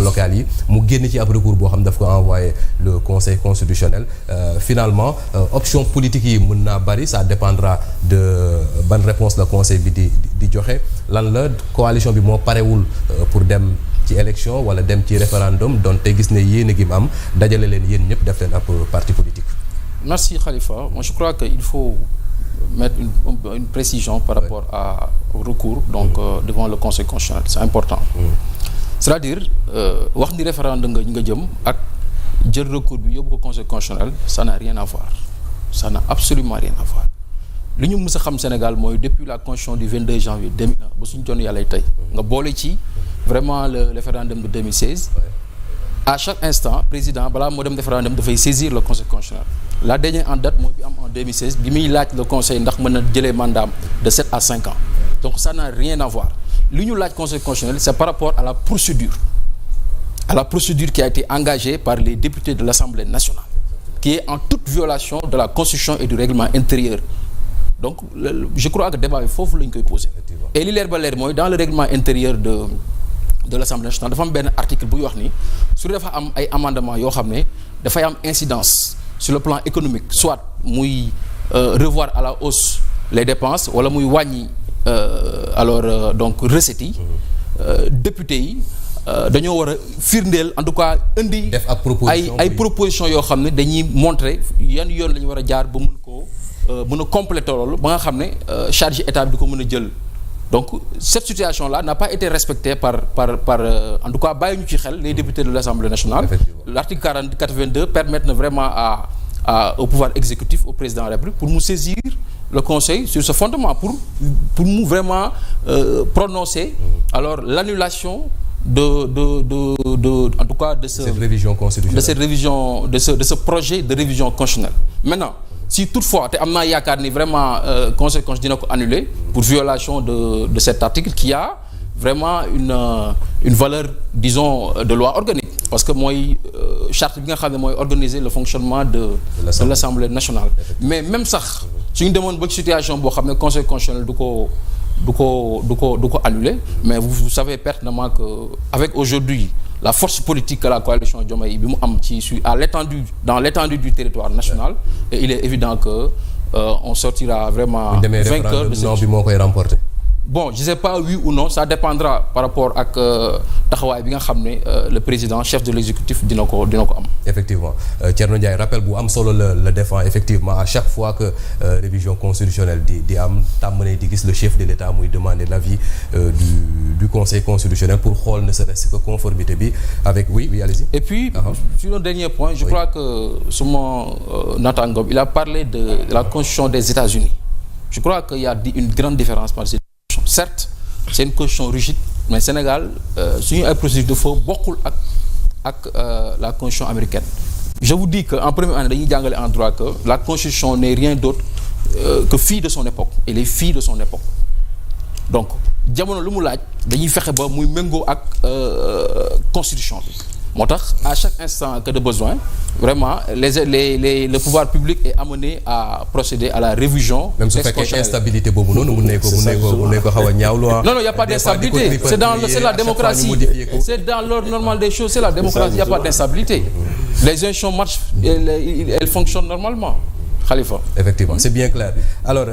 locales yi mu génn ci ab recours boo xam daf ko envoyé le conseil constitutionnel finalement option politique yi mën naa bari ça dépendra de ban réponse la conseil bi di joxe lan la coalition bi moo parewul pour dem ci élection wala dem ci référendum donte gis ne yéen gi mu am dajale leen yéen ñëpp def leen ab parti politique. Merci Khalifa. Moi je crois qu'il faut mettre une précision par rapport au recours donc devant le conseil constitutionnel, c'est important. C'est-à-dire wax ni référendum nga jëm ak jël recours bi yóbbu ko conseil constitutionnel ça n'a rien à voir, ça n'a absolument rien à voir. li ñu mës a xam Sénégal mooy depuis la constitution du 22 janvier 2001 ba suñu toon yàlla tey nga boole ci vraiment le référendum de 2016 à chaque instant président balaa moo dem référendum dafay saisir le conseil constitutionnel. La dernière en date mooy bi am en 2016 bi muy laaj le conseil ndax mën na jëlee mandat de 7 à 5 ans donc ça n'a rien à voir. li ñu laaj conseil constitutionnel c'est par rapport à la procédure qui a été engagée par les députés de l'Assemblée nationale qui est en toute violation de la constitution et du règlement intérieur. Donc je crois que débat bi foofu la ñu koy poser et li leer ba leer mooy dans le règlement intérieur de l'Assemblée nationale dafa am benn article buy wax ni su dafa am ay amendements yoo xam ne dafay am incidence sur le plan économique soit muy revoir à la hausse les dépenses wala muy wàññi donc recettes yi députés yi dañoo war a firndeel en tout cas indi ay propositions yoo xam ne dañuy montrer yan yoon la ñu war a jaar ba mën a compléter loolu ba nga xam ne charge état bi di ko mën a jël. Donc cette situation-là n'a pas été respectée par en tout cas bàyyi ñu ci xel les députés de l'Assemblée nationale. L'article 82 permet vraiment au pouvoir exécutif, au président de la République pour mu saisir le conseil sur ce fondement pour mu vraiment prononcer alors l'annulation en tout cas de cette révision constitutionnelle, de ce projet de révision constitutionnelle. Maintenant si toutefois te am naa yaakaar ni vraiment conseil constitutionnel dina ko annuler pour violation de cet article qui a vraiment une valeur disons de loi organique parce que mooy charte bi nga xam ne mooy organiser le fonctionnement de l'Assemblée nationale. Mais même sax suñu demoon ba situation boo xam ne conseil constitutionnel du ko annuler mais vous savez pertinemment que avec aujourd'hui la force politique que la coalition Diomaye bi mu am dans l'étendue du territoire national et il est évident que on sortira vraiment vainqueur de cette bi moo koy remporter. Bon je sais pas oui ou non ça dépendra par rapport ak taxawaay bi nga xam ne le président chef de l'exécutif dina ko am. Effectivement Thierno Ndiaye rappel bu am solo la défend effectivement à chaque fois que révision constitutionnelle di am tàmm di gis le chef de l'État muy demander l'avis du conseil constitutionnel pour xool ne serait-ce que conformité bi avec oui allez-y. Et puis sur un dernier point je crois que suma naataangoom il a parlé de la constitution des États-Unis. Je crois qu'il y a une grande différence par certes c'est une constitution rigide mais Sénégal suñu ay procédure de faux bokkul ak la constitution américaine. Je vous dis que en première année dañuy jàngale en droit que la constitution n'est rien d'autre que fille de son époque et les filles de son époque donc jamono lu mu laaj dañuy fexe ba muy méngoo ak constitution bi moo tax à chaque instant que de besoin vraiment le pouvoir public est amené à procéder à la révision. Même su fekkee instabilité boobu noonu mun nañ ko xaw a ñaawlu. Non il y a pas d'instabilité c'est la démocratie c'est dans l'ordre normal des choses c'est la démocratie il y a pas d'instabilité. Les institutions marchent elles fonctionnent normalement. Khalifa. Effectivement c'est bien clair alors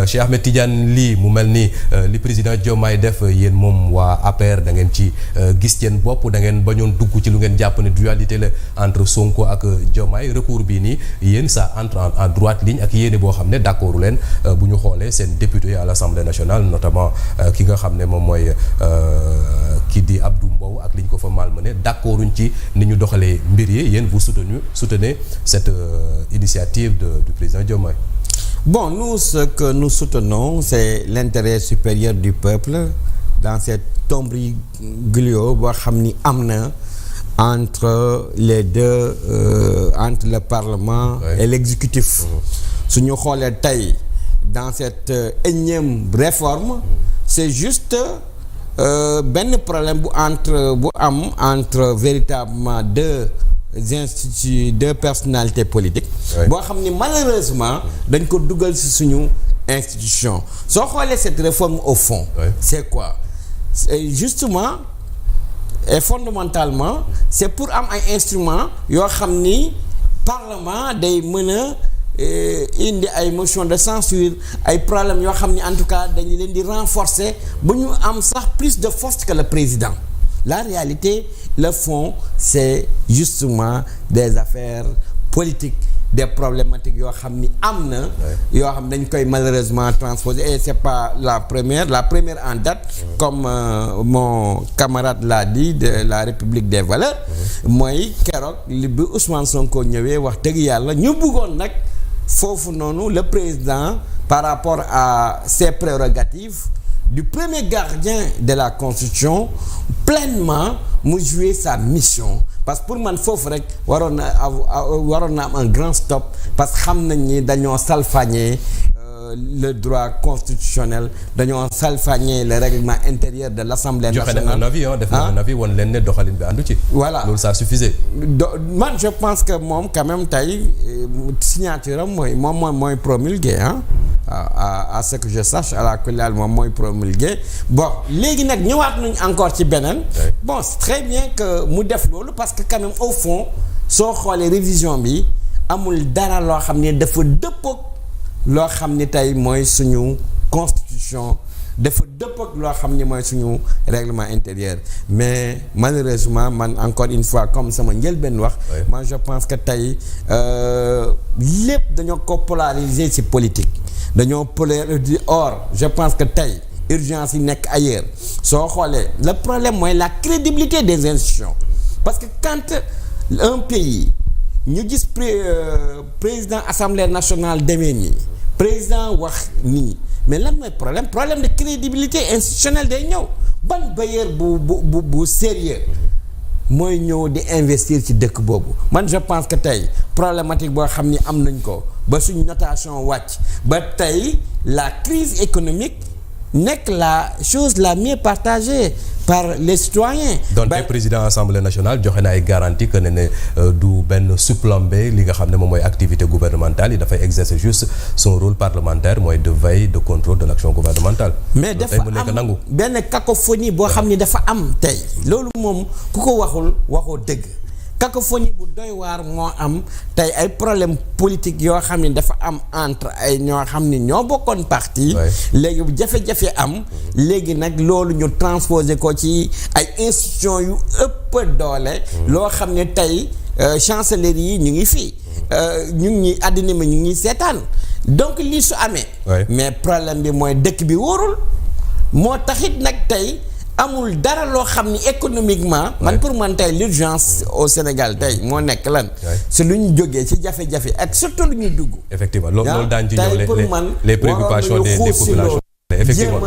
Cheikh Ahmed Tidiane lii mu mel ni li président Diomaye def yéen moom waa APR da ngeen ci gis seen bopp da ngeen bañoon dugg ci lu ngeen jàpp ne dualité la entre Sonko ak Diomaye recours bii nii yéen ça entre en droite ligne ak yéene boo xam ne d'accordu leen bu ñu xoolee seen député à l'Assemblée nationale notamment ki nga xam ne moom mooy ki di Abdou Mbow ak li ñu ko fa malmené d'accorduñ ci ni ñu doxalee mbir yi yéen vous soutenez cette initiative du président Diomaye. Bon, nous, ce que nous soutenons, c'est l'intérêt supérieur du peuple dans cet imbroglio boo xam ni am na entre les deux entre le Parlement et l'exécutif. Su ñu xoolee tey dans cette énième réforme c'est juste benn problème bu am entre véritablement deux personnalités politiques boo xam ni malheureusement dañ ko dugal ci suñu institution soo xoolee cette réforme au fond c'est quoi c'est justement et fondamentalement c'est pour am ay instruments yoo xam ni parlement day mën a indi ay motion de censure ay problèmes yoo xam ni en tout cas dañu leen di renforcer ba ñu am sax plus de force que le président. La réalité, le fond, c'est justement des affaires politiques, des problématiques yoo xam ni am na. yoo xam dañ koy malheureusement transposer et c'est pas la première en date. Comme mon camarade l'a dit de la République des valeurs. mooy keroog li bi Ousmane Sonko ñëwee wax dëgg yàlla ñu bëggoon nag foofu noonu le président par rapport à ses prérogatives du premier gardien de la Constitution pleinement mu jouer sa mission parce que pour man foofu rek waroon na am un grand stop parce que xam nañ ni dañoo salfaañee le droit constitutionnel dañoo salfaañee le règlement intérieur de l'Assemblée nationale. joxe na un avis def na un avis woon leen ne doxalin bi àndu ci. voilà loolu ça suffisait. man je pense que moom quand même tey signature am mooy promulgué à ce que je sache à la kulal moom mooy promulgué bon léegi nag ñëwaat nañ encore ci beneen. bon c'est très bien que mu def loolu parce que quand même au fond soo xoolee révision bi amul dara loo xam ne dafa dëppook loo xam ni tey mooy suñu constitution dafa dëppook loo xam ni mooy suñu règlement intérieur mais malheureusement man encore une fois comme sama njëlbeen wax. moi je pense que tey lépp dañoo ko polariser ci politique. dañoo polariser or je pense que tey urgence yi nekk ailleurs soo xoolee le problème mooy la crédibilité des institutions parce que quand un pays ñu gis président assemblée nationale demee nii président wax nii mais lan mooy problème de crédibilité institutionnelle day ñëw ban bailleur bu sérieux mooy ñëw di investir ci dëkk boobu man je pense que tey problématique boo xam ni am nañ ko ba suñ notation wàcc ba tey la crise économique nekk la chose la mieux partagée par les citoyens. donc président assemblée nationale joxe na ay garantie que ne du benn supplanter li nga xam ne moom mooy activité gouvernementale yi dafay exercer juste son rôle parlementaire mooy de veille de contrôle de l'action gouvernementale. mais dafa am benn cacophonie boo xam ni dafa am tey loolu moom ku ko waxoo dëgg. cacophonie bu doy waar moo am tey ay problème politique yoo xam ne dafa am entre ay ñoo xam ni ñoo bokkoon parti léegi bu jafe-jafe am léegi nag loolu ñu transposé ko ci ay institutions yu ëpp doole loo xam ne tey chancellerie yi ñu ngi fii ñu ngi àddina mi ñu ngi seetaan donc lii su amee mais problème bi mooy dëkk bi wóorul moo taxit nag tey amul dara loo xam ni économiquement man pour man tey l'urgence au Sénégal tey moo nekk lan si lu ñu jógee ci jafe-jafe ak surtout lu ñuy dugg effectivement loolu daañu ci ñëw les préoccupations des populations effectivement